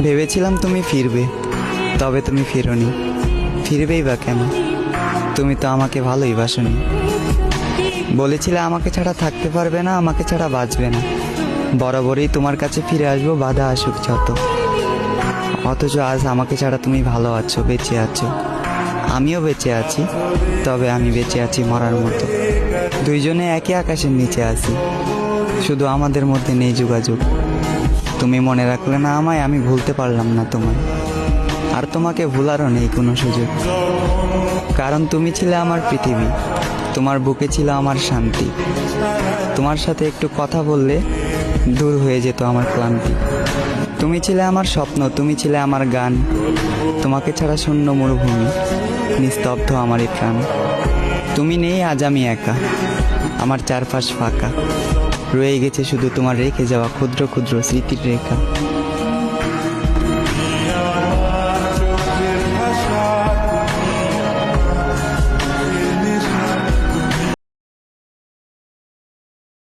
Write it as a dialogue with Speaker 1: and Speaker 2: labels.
Speaker 1: ভেবেছিলাম তুমি ফিরবে, তবে তুমি ফিরোনি। ফিরবেই বা কেন? তুমি তো আমাকে ভালোই বাসনি। বলেছিলে আমাকে ছাড়া থাকতে পারবে না, আমাকে ছাড়া বাঁচবে না। বরাবরই তোমার কাছে ফিরে আসবো, বাধা আসুক যত। অথচ আজ আমাকে ছাড়া তুমি ভালো আছো, বেঁচে আছো। আমিও বেঁচে আছি, তবে আমি বেঁচে আছি মরার মতো। দুইজনে একই আকাশের নিচে আছি, শুধু আমাদের মধ্যে নেই যোগাযোগ। তুমি মনে রাখলে না আমায়, আমি ভুলতে পারলাম না তোমায়। আর তোমাকে ভুলারও নেই কোনো সুযোগ, কারণ তুমি ছিলে আমার পৃথিবী। তোমার বুকে ছিল আমার শান্তি। তোমার সাথে একটু কথা বললে দূর হয়ে যেত আমার ক্লান্তি। তুমি ছিলে আমার স্বপ্ন, তুমি ছিলে আমার গান। তোমাকে ছাড়া শূন্য মরুভূমি, নিস্তব্ধ আমারই প্রাণ। তুমি নেই, আজ আমি একা, আমার চারপাশ ফাঁকা। রয়ে গেছে শুধু তোমার রেখে যাওয়া ক্ষুদ্র ক্ষুদ্র স্মৃতির রেখা।